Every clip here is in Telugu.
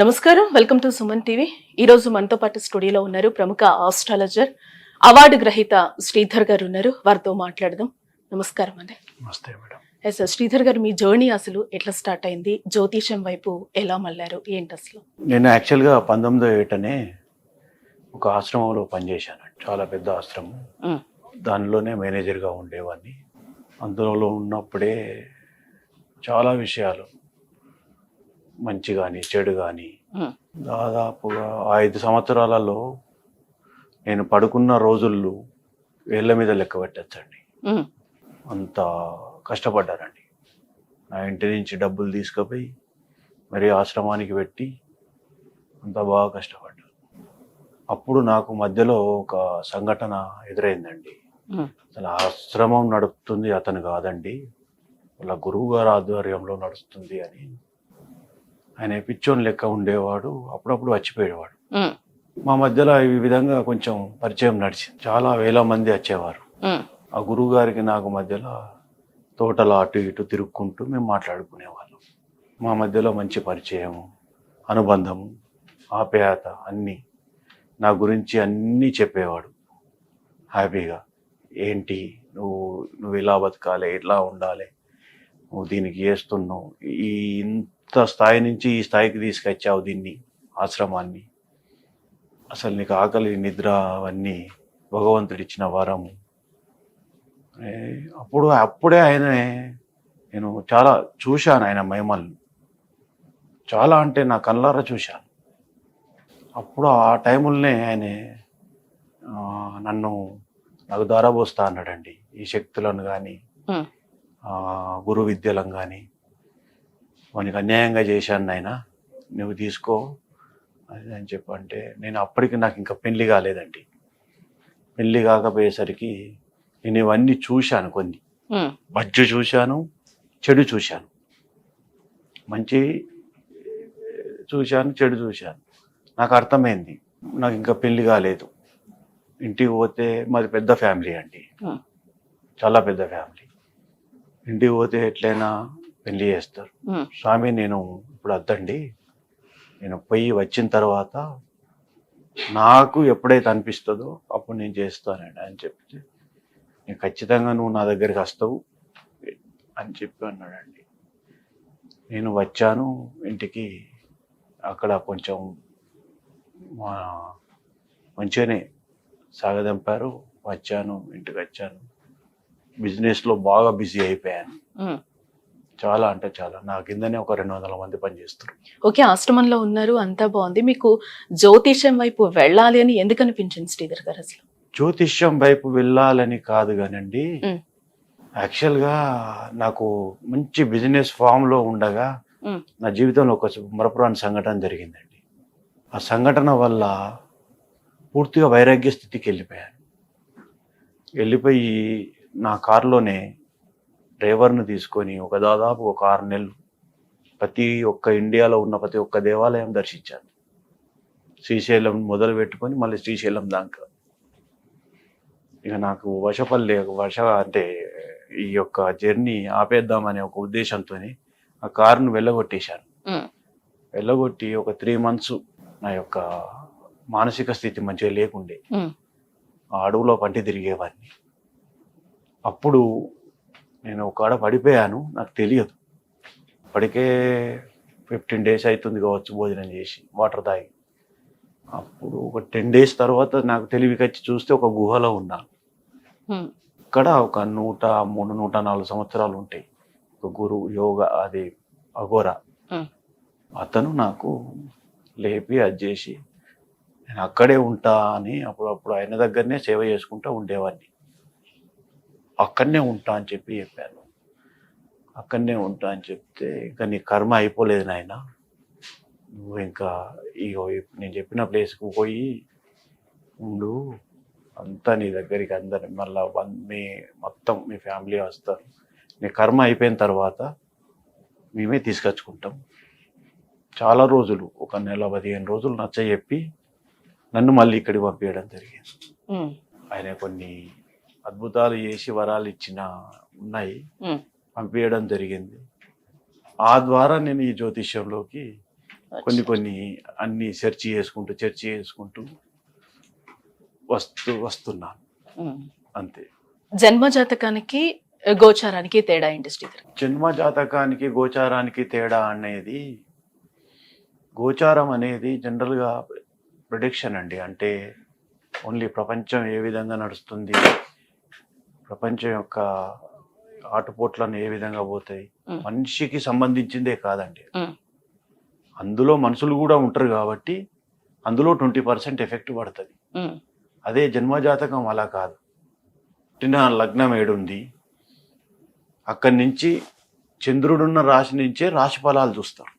నమస్కారం, వెల్కమ్ టు సుమన్ టీవీ. ఈ రోజు మనతో పాటు స్టూడియోలో ఉన్నారు ప్రముఖ ఆస్ట్రాలజర్, అవార్డు గ్రహీత శ్రీధర్ గారు ఉన్నారు. వారితో మాట్లాడదాం. నమస్కారం అండి. నమస్తే మేడం. ఎస్ సార్, శ్రీధర్ గారు, మీ జర్నీ అసలు ఎట్లా స్టార్ట్ అయింది? జ్యోతిషం వైపు ఎలా మళ్ళారు? ఏంటి అసలు? నేను యాక్చువల్గా 19వ ఏటనే ఒక ఆశ్రమంలో పనిచేశాను. చాలా పెద్ద ఆశ్రమం. దానిలోనే మేనేజర్గా ఉండేవాడిని. అందులో ఉన్నప్పుడే చాలా విషయాలు, మంచి కానీ చెడు కానీ, దాదాపుగా 5 సంవత్సరాలలో నేను పడుకున్న రోజులు వేళ్ళ మీద లెక్క పెట్టచ్చండి. అంత కష్టపడ్డారండి. నా ఇంటి నుంచి డబ్బులు తీసుకుపోయి మరి ఆశ్రమానికి పెట్టి అంత బాగా కష్టపడ్డాను. అప్పుడు నాకు మధ్యలో ఒక సంఘటన ఎదురైందండి. అసలు ఆశ్రమం నడుపుతుంది అతను కాదండి, వాళ్ళ గురువు గారి ఆధ్వర్యంలో నడుస్తుంది అని. ఆయన పిచ్చోని లెక్క ఉండేవాడు, అప్పుడప్పుడు వచ్చిపోయేవాడు. మా మధ్యలో ఈ విధంగా కొంచెం పరిచయం నడిచింది. చాలా వేల మంది వచ్చేవారు. ఆ గురువు గారికి నాకు మధ్యలో తోటలో అటు ఇటు తిరుక్కుంటూ మేము మాట్లాడుకునేవాళ్ళం. మా మధ్యలో మంచి పరిచయం, అనుబంధము, ఆప్యాయత అన్నీ. నా గురించి అన్నీ చెప్పేవాడు హ్యాపీగా. ఏంటి నువ్వు ఇలా బతకాలి, ఇట్లా ఉండాలి, నువ్వు దీనికి చేస్తున్నావు, ఈ ఇంత స్థాయి నుంచి ఈ స్థాయికి తీసుకొచ్చావు దీన్ని, ఆశ్రమాన్ని. అసలు నీకు ఆకలి నిద్ర అవన్నీ భగవంతుడిచ్చిన వరము. అప్పుడే నేను చాలా చూశాను ఆయన మహిమల్ని. చాలా అంటే నా కళ్ళారా చూశాను. అప్పుడు ఆ టైములనే ఆయన నాకు దారబోస్తా అన్నాడండి. ఈ శక్తులను కానీ, గురు విద్యలను కానీ, వానికి అన్యాయంగా చేశాను నాయన, నువ్వు తీసుకో అని చెప్పంటే, నేను అప్పటికి నాకు ఇంకా పెళ్లి కాలేదండి. పెళ్లి కాకపోయేసరికి నేను ఇవన్నీ చూశాను. కొన్ని మంచి చూశాను, చెడు చూశాను. మంచి చూశాను, చెడు చూశాను. నాకు అర్థమైంది, నాకు ఇంకా పెళ్లి కాలేదు. ఇంటికి పోతే మాది పెద్ద ఫ్యామిలీ అండి, చాలా పెద్ద ఫ్యామిలీ. ఇంటికి పోతే ఎట్లయినా పెళ్లి చేస్తారు. స్వామి నేను ఇప్పుడు వద్దండి, నేను పోయి వచ్చిన తర్వాత నాకు ఎప్పుడైతే అనిపిస్తుందో అప్పుడు నేను చేస్తానండి అని చెప్తే, నేను ఖచ్చితంగా నువ్వు నా దగ్గరికి వస్తావు అని చెప్పి అన్నాడండి. నేను వచ్చాను ఇంటికి. అక్కడ కొంచెం మంచిగానే సాగదంపారు. వచ్చాను, ఇంటికి వచ్చాను. బిజినెస్లో బాగా బిజీ అయిపోయాను. చాలా అంటే చాలా. నా కిందనే ఒక 200 మంది పనిచేస్తారు. ఓకే, ఆశ్రమంలో ఉన్నారు, అంతా బాగుంది. మీకు జ్యోతిషం వైపు వెళ్ళాలి అని ఎందుకు అనిపించింది శ్రీధర్ గారు? అసలు జ్యోతిష్యం వైపు వెళ్ళాలని కాదు కానండి, యాక్చువల్గా నాకు మంచి బిజినెస్ ఫామ్లో ఉండగా నా జీవితంలో ఒక మరపురాని సంఘటన జరిగిందండి. ఆ సంఘటన వల్ల పూర్తిగా వైరాగ్య స్థితికి వెళ్ళిపోయాను. వెళ్ళిపోయి నా కారులోనే డ్రైవర్ను తీసుకొని దాదాపు ఒక 6 నెలలు ప్రతి ఒక్క ఇండియాలో ఉన్న ప్రతి ఒక్క దేవాలయం దర్శించాను. శ్రీశైలం మొదలు పెట్టుకొని మళ్ళీ శ్రీశైలం దాకా. ఇక నాకు అంటే ఈ యొక్క జర్నీ ఆపేద్దామనే ఒక ఉద్దేశంతో ఆ కారును వెళ్ళగొట్టేశాను. వెళ్ళగొట్టి ఒక 3 months నా యొక్క మానసిక స్థితి మంచిగా లేకుండే. ఆ అడవులో పంటి తిరిగేవాడిని. అప్పుడు నేను ఒక ఆడ పడిపోయాను, నాకు తెలియదు. అప్పటికే 15 days అవుతుంది కావచ్చు భోజనం చేసి, వాటర్ తాగి. అప్పుడు ఒక 10 days తర్వాత నాకు తెలివికి వచ్చి చూస్తే ఒక గుహలో ఉన్నాను. ఇక్కడ ఒక 103, 104 సంవత్సరాలు ఉంటాయి. ఒక గురువు యోగా, అది అఘోరా, అతను నాకు లేపి అది చేసి నేను అక్కడే ఉంటా అని అప్పుడప్పుడు ఆయన దగ్గరనే సేవ చేసుకుంటూ ఉండేవాడిని. అక్కడనే ఉంటా అని చెప్పాను. అక్కడనే ఉంటా అని చెప్తే, ఇంకా నీ కర్మ అయిపోలేదు నాయన, నువ్వు ఇంకా నేను చెప్పిన ప్లేస్కి పోయి ఉండు, అంతా నీ దగ్గరికి అందరు మళ్ళీ మొత్తం మీ ఫ్యామిలీ వస్తారు, నీ కర్మ అయిపోయిన తర్వాత మేమే తీసుకొచ్చుకుంటాం. చాలా రోజులు, ఒక 1 నెల 15 రోజులు నచ్చ చెప్పి నన్ను మళ్ళీ ఇక్కడికి పంపించడం జరిగింది. ఆయన కొన్ని అద్భుతాలు చేసి వరాలు ఉన్నాయి, పంపించడం జరిగింది. ఆ ద్వారా నేను ఈ జ్యోతిష్యంలోకి కొన్ని అన్ని చర్చ చేసుకుంటూ వస్తున్నాను అంతే. జన్మ జాతకానికి గోచారానికి తేడా ఏంటి శ్రీధర్? జన్మ జాతకానికి గోచారానికి తేడా అనేది, గోచారం అనేది జనరల్గా ప్రిడిక్షన్ అండి. అంటే ఓన్లీ ప్రపంచం ఏ విధంగా నడుస్తుంది, ప్రపంచం యొక్క ఆటుపోట్లను ఏ విధంగా పోతాయి, మనిషికి సంబంధించిందే కాదండి. అందులో మనుషులు కూడా ఉంటారు కాబట్టి అందులో 20% ఎఫెక్ట్ పడుతుంది. అదే జన్మజాతకం అలా కాదు. పుట్టిన లగ్నం ఏడుంది, అక్కడి నుంచి చంద్రుడున్న రాశి నుంచే రాశి ఫలాలు చూస్తారు.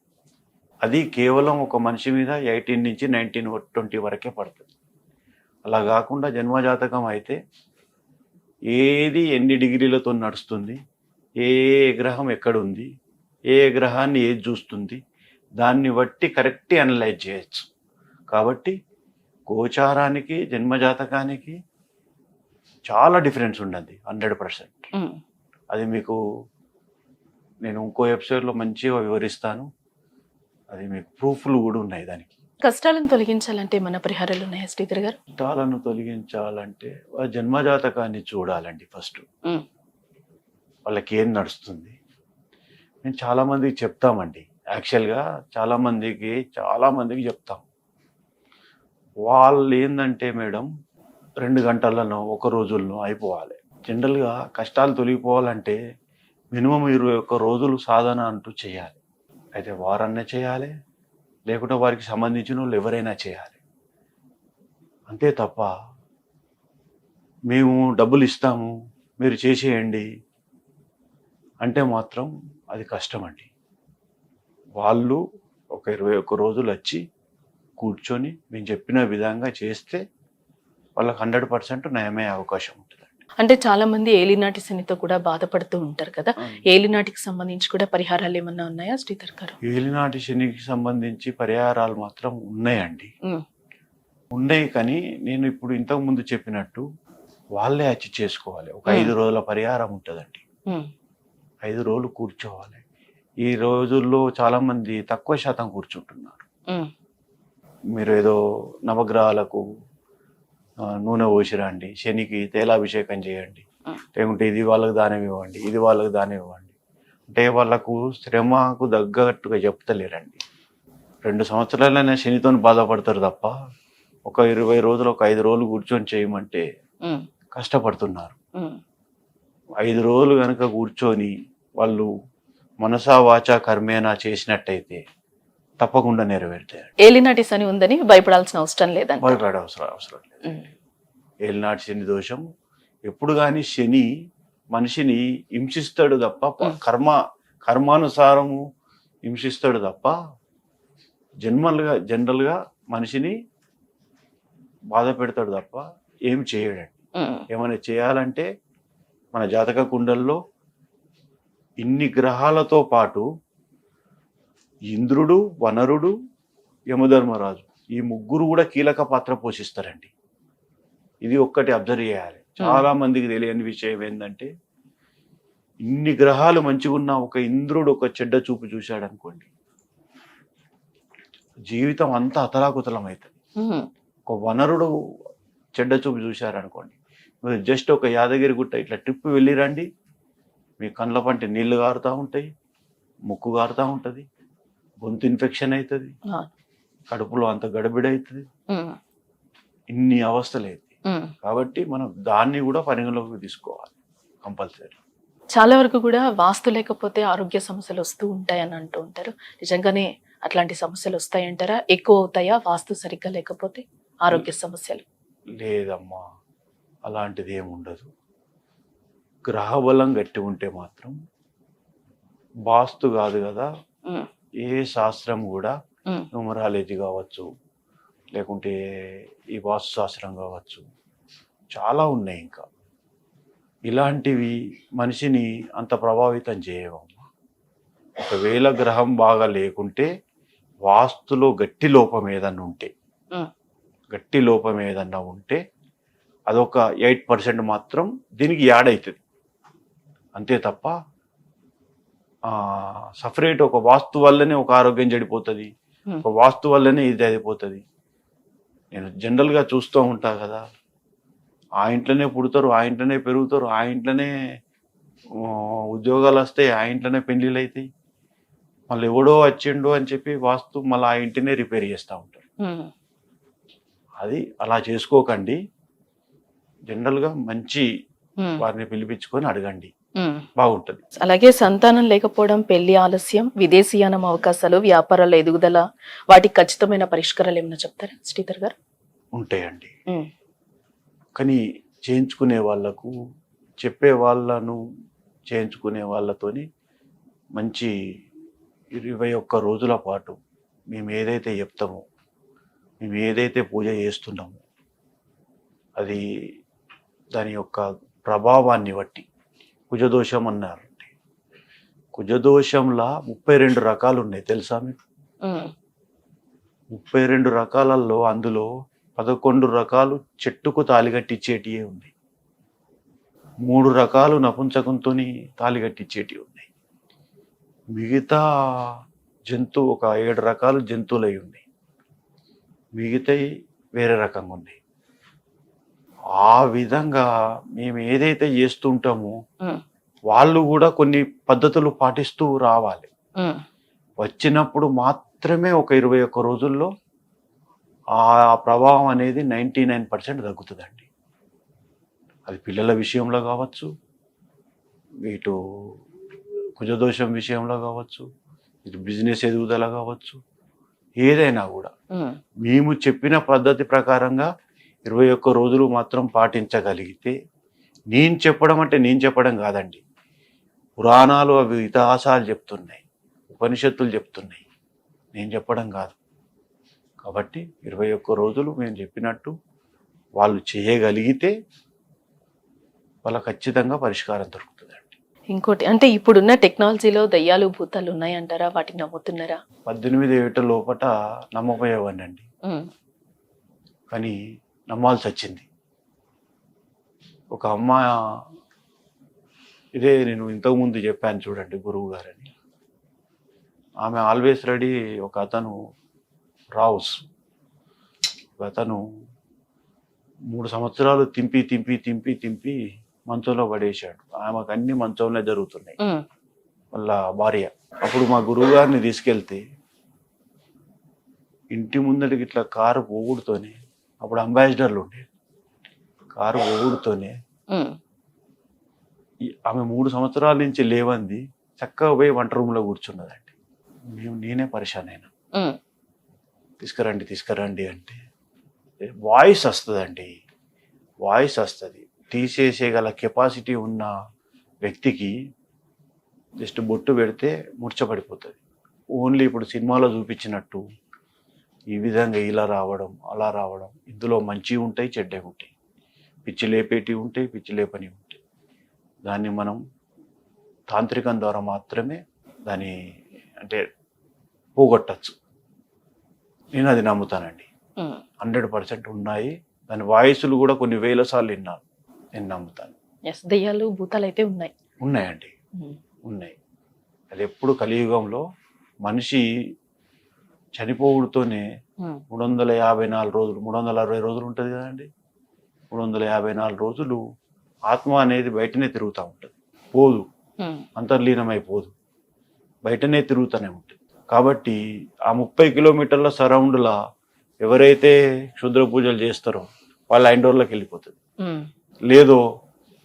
అది కేవలం ఒక మనిషి మీద 18 నుంచి 19, 20 వరకే పడుతుంది. అలా కాకుండా జన్మజాతకం అయితే ఏది ఎన్ని డిగ్రీలతో నడుస్తుంది, ఏ గ్రహం ఎక్కడుంది, ఏ గ్రహాన్ని ఏది చూస్తుంది, దాన్ని బట్టి కరెక్ట్ అనలైజ్ చేయొచ్చు. కాబట్టి గోచారానికి జన్మజాతకానికి చాలా డిఫరెన్స్ ఉన్నది, 100%. అది మీకు నేను ఇంకో ఎపిసోడ్లో మంచిగా వివరిస్తాను. అది మీకు ప్రూఫ్లు కూడా ఉన్నాయి దానికి. కష్టాలను తొలగించాలంటే మన పరిహారాలు ఉన్నాయా శ్రీధర్ గారు? కష్టాలను తొలగించాలంటే జన్మజాతకాన్ని చూడాలండి ఫస్ట్. వాళ్ళకి ఏం నడుస్తుంది మేము చాలా మందికి చెప్తామండి. యాక్చువల్గా చాలా మందికి చెప్తాం. వాళ్ళు ఏంటంటే మేడం 2 గంటలలో 1 రోజుల్లో అయిపోవాలి. జనరల్గా కష్టాలు తొలగిపోవాలంటే మినిమం 21 రోజులు సాధన అంటూ చేయాలి. అయితే వారన్నా చేయాలి, లేకుంటే వారికి సంబంధించిన వాళ్ళు ఎవరైనా చేయాలి. అంతే తప్ప మేము డబ్బులు ఇస్తాము మీరు చేసేయండి అంటే మాత్రం అది కష్టం అండి. వాళ్ళు ఒక 21 రోజులు వచ్చి కూర్చొని మేము చెప్పిన విధంగా చేస్తే వాళ్ళకి 100% నయమయ్యే అవకాశం ఉంటుందండి. అంటే చాలా మంది ఏలినాటి శనితో కూడా బాధపడుతూ ఉంటారు కదా, ఏలినాటికి సంబంధించి కూడా పరిహారాలు ఏమన్నా ఉన్నాయా శ్రీధర్ గారు? ఏలినాటి శనికి సంబంధించి పరిహారాలు మాత్రం ఉన్నాయండి. ఉన్నాయి, కానీ నేను ఇప్పుడు ఇంతకు ముందు చెప్పినట్టు వాళ్ళే వచ్చి చేసుకోవాలి. ఒక 5 రోజుల పరిహారం ఉంటుందండి. 5 రోజులు కూర్చోవాలి. ఈ రోజుల్లో చాలా మంది తక్కువ శాతం కూర్చుంటున్నారు. మీరు ఏదో నవగ్రహాలకు నూనె పోసిరండి, శనికి తైలాభిషేకం చేయండి, లేకుంటే ఇది వాళ్ళకి దానం ఇవ్వండి, ఇది వాళ్ళకి దానం ఇవ్వండి అంటే వాళ్ళకు శ్రమకు తగ్గట్టుగా చెప్తలేరండి. 2 సంవత్సరాలైనా శనితో బాధపడతారు తప్ప ఒక 20 రోజులు, ఒక 5 రోజులు కూర్చొని చేయమంటే కష్టపడుతున్నారు. 5 రోజులు కనుక కూర్చొని వాళ్ళు మనసా వాచా కర్మేనా చేసినట్టయితే తప్పకుండా నెరవేరుతాయి. ఏలినాటి శని ఉందని భయపడాల్సిన అవసరం లేదండి. భయపడే అవసరం లేదు. ఏలినాటి శని దోషం ఎప్పుడు కానీ శని మనిషిని హింసిస్తాడు తప్ప కర్మానుసారము హింసిస్తాడు తప్ప జనరల్గా మనిషిని బాధ పెడతాడు తప్ప ఏమి చేయడండి. ఏమైనా చేయాలంటే మన జాతక కుండల్లో ఇన్ని గ్రహాలతో పాటు ఇంద్రుడు, వనరుడు, యమధర్మరాజు ఈ 3 కూడా కీలక పాత్ర పోషిస్తారండి. ఇది ఒక్కటి అబ్జర్వ్ చేయాలి. చాలా మందికి తెలియని విషయం ఏంటంటే ఇన్ని గ్రహాలు మంచిగా ఉన్న ఒక ఇంద్రుడు ఒక చెడ్డ చూపు చూశాడు అనుకోండి, జీవితం అంతా అతలాకుతలం అవుతుంది. ఒక వనరుడు చెడ్డ చూపు చూశారనుకోండి, మీరు జస్ట్ ఒక యాదగిరి గుట్ట ఇట్లా ట్రిప్ వెళ్ళిరండి, మీ కళ్ళ పంటి నీళ్లు కారుతూ ఉంటాయి, ముక్కు కారుతూ ఉంటుంది, గొంతు ఇన్ఫెక్షన్ అవుతుంది, కడుపులో అంత గడబిడ అవుతుంది, ఇన్ని అవస్థలు అవుతాయి. కాబట్టి మనం దాన్ని కూడా పరిగణలోకి తీసుకోవాలి కంపల్సరీ. చాలా వరకు కూడా వాస్తు లేకపోతే ఆరోగ్య సమస్యలు వస్తూ ఉంటాయని అంటూ ఉంటారు. నిజంగానే అట్లాంటి సమస్యలు వస్తాయంటారా? ఎక్కువ అవుతాయా వాస్తు సరిగ్గా లేకపోతే ఆరోగ్య సమస్యలు? లేదమ్మా, అలాంటిది ఏమి ఉండదు. గ్రహబలం గట్టి ఉంటే మాత్రం వాస్తు కాదు కదా, ఏ శాస్త్రం కూడా న్యూమరాలజీ కావచ్చు, లేకుంటే ఈ వాస్తు శాస్త్రం కావచ్చు, చాలా ఉన్నాయి. ఇంకా ఇలాంటివి మనిషిని అంత ప్రభావితం చేయవమ్మా. ఒకవేళ గ్రహం బాగా లేకుంటే వాస్తులో గట్టి లోపం ఏదన్నా ఉంటే అదొక 8% మాత్రం దీనికి యాడ్ అవుతుంది. అంతే తప్ప సపరేట్ ఒక వాస్తు వల్లనే ఒక ఆరోగ్యం చెడిపోతుంది, ఒక వాస్తు వల్లనే ఇది అయిపోతుంది. నేను జనరల్గా చూస్తూ ఉంటా కదా, ఆ ఇంట్లోనే పుడతారు, ఆ ఇంట్లోనే పెరుగుతారు, ఆ ఇంట్లోనే ఉద్యోగాలు వస్తాయి, ఆ ఇంట్లోనే పెళ్ళిళ్ళు అవుతాయి. మళ్ళీ ఎవడో వచ్చిండు అని చెప్పి వాస్తు మళ్ళీ ఆ ఇంటినే రిపేర్ చేస్తూ ఉంటారు. అది అలా చేసుకోకండి. జనరల్గా మంచి వారిని పిలిపించుకొని అడగండి, బాగుంటుంది. అలాగే సంతానం లేకపోవడం, పెళ్లి ఆలస్యం, విదేశీయానం అవకాశాలు, వ్యాపారాల ఎదుగుదల, వాటికి ఖచ్చితమైన పరిష్కారాలు ఏమైనా చెప్తారా శ్రీధర్ గారు? ఉంటాయండి. కానీ చేయించుకునే వాళ్ళకు, చెప్పే వాళ్ళను చేయించుకునే వాళ్ళతోని మంచి 21 రోజుల పాటు మేము ఏదైతే చెప్తామో, మేము ఏదైతే పూజ చేస్తున్నామో, అది దాని యొక్క ప్రభావాన్ని బట్టి, కుజదోషం అన్నారండి. కుజదోషంలా 32 రకాలు ఉన్నాయి, తెలుసా మీకు? 32 రకాలలో అందులో 11 రకాలు చెట్టుకు తాలిగట్టిచ్చేటివే ఉన్నాయి. 3 రకాలు నపుంసకంతో తాలిగట్టిచ్చేటివి ఉన్నాయి. మిగతా ఒక 7 రకాలు జంతువులు అయి ఉన్నాయి, మిగతాయి వేరే రకంగా ఉన్నాయి. ఆ విధంగా మేము ఏదైతే చేస్తుంటామో వాళ్ళు కూడా కొన్ని పద్ధతులు పాటిస్తూ రావాలి. వచ్చినప్పుడు మాత్రమే ఒక 21 రోజుల్లో ఆ ప్రభావం అనేది 99% తగ్గుతుందండి. అది పిల్లల విషయంలో కావచ్చు, ఇటు కుజదోషం విషయంలో కావచ్చు, ఇటు బిజినెస్ ఎదుగుదల కావచ్చు, ఏదైనా కూడా మేము చెప్పిన పద్ధతి ప్రకారంగా 21 రోజులు మాత్రం పాటించగలిగితే, నేను చెప్పడం అంటే నేను చెప్పడం కాదండి, పురాణాలు అవి ఇతిహాసాలు చెప్తున్నాయి, ఉపనిషత్తులు చెప్తున్నాయి, నేను చెప్పడం కాదు. కాబట్టి 21 రోజులు మేము చెప్పినట్టు వాళ్ళు చేయగలిగితే వాళ్ళ ఖచ్చితంగా పరిష్కారం దొరుకుతుందండి. ఇంకోటి అంటే ఇప్పుడున్న టెక్నాలజీలో దయ్యాలు భూతాలు ఉన్నాయంటారా? వాటిని నమ్ముతున్నారా? 18 ఏట లోపట నమ్మపోయేవాడిని అండి, కానీ నమ్మాల్సి వచ్చింది. ఒక అమ్మాయి, ఇదే నేను ఇంతకుముందు చెప్పాను చూడండి, గురువు గారని, ఆమె ఆల్వేస్ రెడీ. ఒక అతను రావుస్, ఒక అతను 3 సంవత్సరాలు తింపి తింపి తింపి తింపి మంచంలో పడేశాడు. ఆమెకు అన్ని మంచంలో జరుగుతున్నాయి, వాళ్ళ భార్య. అప్పుడు మా గురువు గారిని తీసుకెళ్తే ఇంటి ముందటికి ఇట్లా కారు పోగుడుతోనే, అప్పుడు అంబాసిడర్లు ఉండేది, కారు పోగుడుతోనే ఆమె 3 సంవత్సరాల నుంచి లేవంది చక్కగా పోయి వంట రూమ్లో కూర్చున్నదండి. నేనే పరిశాన్ అయినా, తీసుకురండి తీసుకురండి అంటే వాయిస్ వస్తుందండి, వాయిస్ వస్తుంది. తీసేసేగల కెపాసిటీ ఉన్న వ్యక్తికి జస్ట్ బొట్టు పెడితే ముర్చపడిపోతుంది. ఓన్లీ ఇప్పుడు సినిమాలో చూపించినట్టు ఈ విధంగా ఇలా రావడం అలా రావడం, ఇందులో మంచి ఉంటాయి, చెడ్డవి ఉంటాయి, పిచ్చి లేపేటివి ఉంటాయి, పిచ్చి లేపని ఉంటాయి. దాన్ని మనం తాంత్రికం ద్వారా మాత్రమే దాన్ని అంటే పోగొట్టచ్చు. నేను అది నమ్ముతానండి, 100% ఉన్నాయి. దాని వాయిస్లు కూడా కొన్ని వేల సార్లు విన్నాను, నేను నమ్ముతాను. దయ్యాలు భూతాలు అయితే ఉన్నాయండి, ఉన్నాయి. అది ఎప్పుడు కలియుగంలో మనిషి చనిపోవుడుతోనే 354 రోజులు, 360 రోజులు ఉంటుంది కదండి, 354 రోజులు ఆత్మ అనేది బయటనే తిరుగుతూ ఉంటుంది, పోదు, అంతర్లీనమైపోదు, బయటనే తిరుగుతూనే ఉంటుంది. కాబట్టి ఆ 30 కిలోమీటర్ల సరౌండ్లా ఎవరైతే క్షుద్ర పూజలు చేస్తారో వాళ్ళ ఇండోర్లోకి వెళ్ళిపోతుంది. లేదో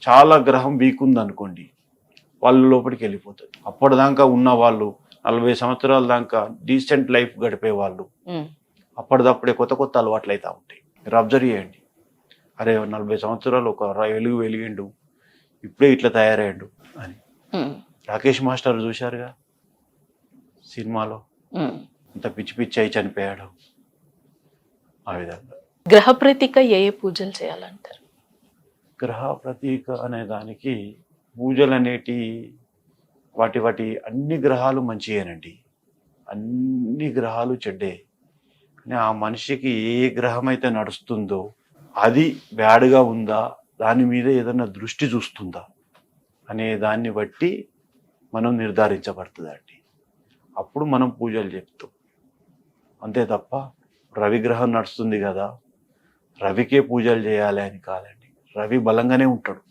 చాలా గ్రహం వీక్ ఉందనుకోండి, వాళ్ళ లోపలికి వెళ్ళిపోతుంది. అప్పటిదాకా ఉన్న వాళ్ళు 40 సంవత్సరాల దాకా డీసెంట్ లైఫ్ గడిపే వాళ్ళు అప్పటిదప్పుడే కొత్త కొత్త అలవాట్లు అవుతూ ఉంటాయి. మీరు అబ్జర్వ్ చేయండి, అరే 40 సంవత్సరాలు ఒక వెలిగిండు, ఇప్పుడే ఇట్లా తయారయ్యాడు అని. రాకేష్ మాస్టర్ చూశారుగా సినిమాలో, అంత పిచ్చి పిచ్చి అయి చనిపోయాడు. ఆ విధంగా గ్రహ ప్రతీక ఏ పూజలు చేయాలంటారు? గ్రహ ప్రతీక అనే దానికి పూజలు అనేటి వాటి అన్ని గ్రహాలు మంచియేనండి, అన్ని గ్రహాలు చెడ్డే. కానీ ఆ మనిషికి ఏ గ్రహం అయితే నడుస్తుందో అది బ్యాడ్గా ఉందా, దాని మీద ఏదైనా దృష్టి చూస్తుందా అనే దాన్ని బట్టి మనం నిర్ధారించబడుతుందండి. అప్పుడు మనం పూజలు చెప్తాం. అంతే తప్ప రవిగ్రహం నడుస్తుంది కదా, రవికే పూజలు చేయాలి అని కాదండి. రవి బలంగానే ఉంటాడు.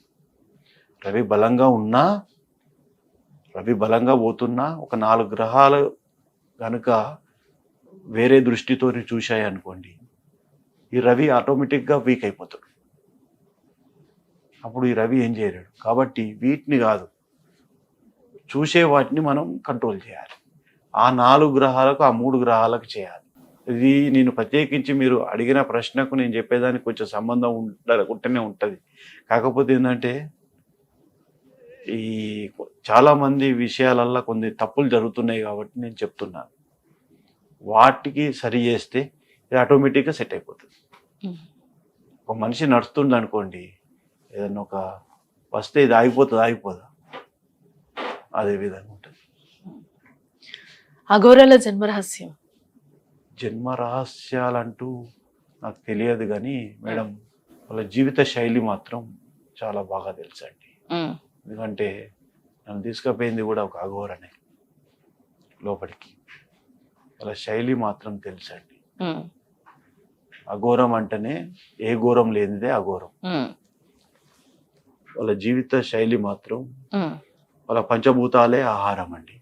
రవి బలంగా ఉన్నా, రవి బలంగా పోతున్నా, ఒక 4 గ్రహాలు కనుక వేరే దృష్టితో చూశాయి అనుకోండి, ఈ రవి ఆటోమేటిక్గా వీక్ అయిపోతాడు. అప్పుడు ఈ రవి ఏం చేయలేడు. కాబట్టి వీటిని కాదు, చూసే వాటిని మనం కంట్రోల్ చేయాలి. ఆ 4 గ్రహాలకు, ఆ 3 గ్రహాలకు చేయాలి. ఇది నేను ప్రత్యేకించి మీరు అడిగిన ప్రశ్నకు నేను చెప్పేదానికి కొంచెం సంబంధం ఉంటూనే ఉంటుంది. కాకపోతే ఏంటంటే ఈ చాలామంది విషయాలల్లో కొన్ని తప్పులు జరుగుతున్నాయి కాబట్టి నేను చెప్తున్నాను. వాటికి సరి చేస్తే ఇది ఆటోమేటిక్గా సెట్ అయిపోతుంది. ఒక మనిషి నడుస్తుంది అనుకోండి, ఏదన్నా ఒక వస్తే ఇది ఆగిపోదా? అదే విధంగా ఉంటుంది. అఘోరాల జన్మరహస్యం. జన్మ రహస్యాలంటూ నాకు తెలియదు కానీ మేడం, వాళ్ళ జీవిత శైలి మాత్రం చాలా బాగా తెలుసండి. ఎందుకంటే నన్ను తీసుకుపోయింది కూడా ఒక అఘోరనే లోపలికి. వాళ్ళ శైలి మాత్రం తెలుసండి. అఘోరం అంటేనే ఏ ఘోరం లేనిదే అఘోరం. వాళ్ళ జీవిత శైలి మాత్రం, వాళ్ళ పంచభూతాలే ఆహారం అండి.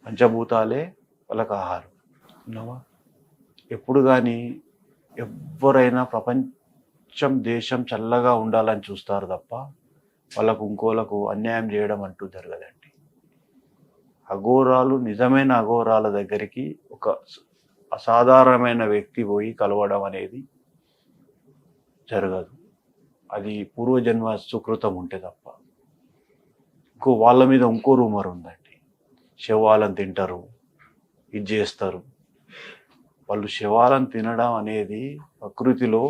పంచభూతాలే వాళ్ళకి ఆహారం. విన్నావా? ఎప్పుడు కానీ ఎవరైనా ప్రపంచం దేశం చల్లగా ఉండాలని చూస్తారు తప్ప వాళ్ళకు ఇంకోలకు అన్యాయం చేయడం అంటూ జరగదండి. అఘోరాలు, నిజమైన అఘోరాల దగ్గరికి ఒక అసాధారణమైన వ్యక్తి పోయి కలవడం అనేది జరగదు. అది పూర్వజన్మ సుకృతం ఉంటే తప్ప. వాళ్ళ మీద ఇంకో రూమర్ ఉందండి. శవాలను తింటారు, ఇది చేస్తారు. వాళ్ళు శవాలను తినడం అనేది ప్రకృతిలో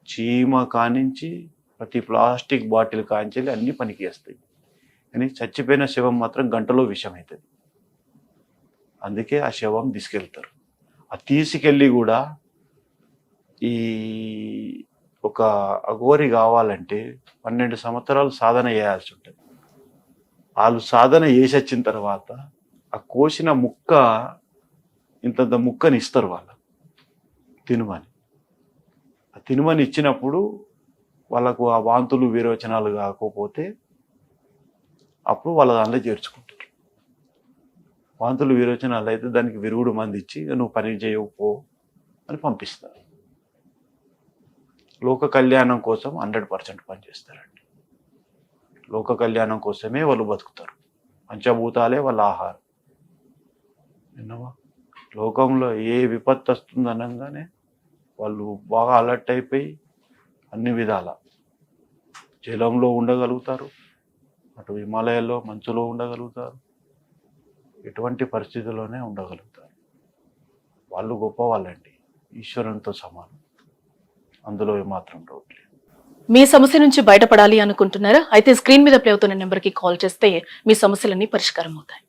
చీమ కానించి ప్రతి ప్లాస్టిక్ బాటిల్ కాంచి అన్ని పనికి వేస్తాయి. కానీ చచ్చిపోయిన శవం మాత్రం గంటలో విషం అవుతుంది. అందుకే ఆ శవం తీసుకెళ్తారు. ఆ తీసుకెళ్ళి కూడా ఈ ఒక అఘోరి కావాలంటే 12 సంవత్సరాలు సాధన చేయాల్సి ఉంటుంది. వాళ్ళు సాధన చేసి వచ్చిన తర్వాత ఆ కోసిన ముక్క, ఇంతంత ముక్కని ఇస్తారు వాళ్ళు తినుమని. ఆ తినుమని ఇచ్చినప్పుడు వాళ్ళకు ఆ వాంతులు విరోచనాలు కాకపోతే అప్పుడు వాళ్ళ దాంట్లో చేర్చుకుంటారు. వాంతులు విరోచనాలు అయితే దానికి విరుగుడు మంది ఇచ్చి నువ్వు పని చేయకపో అని పంపిస్తారు. లోక కళ్యాణం కోసం 100% పనిచేస్తారండి. లోక కళ్యాణం కోసమే వాళ్ళు బతుకుతారు. పంచభూతాలే వాళ్ళ ఆహారం. విన్నావా? లోకంలో ఏ విపత్తు వస్తుందనగానే వాళ్ళు బాగా అలర్ట్ అయిపోయి అన్ని విధాల జలంలో ఉండగలుగుతారు, అటు హిమాలయాల్లో మంచులో ఉండగలుగుతారు, ఎటువంటి పరిస్థితుల్లోనే ఉండగలుగుతారు. వాళ్ళు గొప్ప వాళ్ళండి, ఈశ్వరునితో సమానం. అందులో ఏమాత్రం డౌట్ లేదు. మీ సమస్య నుంచి బయటపడాలి అనుకుంటున్నారా? అయితే స్క్రీన్ మీద ప్లే అవుతున్న నెంబర్కి కాల్ చేస్తే మీ సమస్యలన్నీ పరిష్కారం అవుతాయి.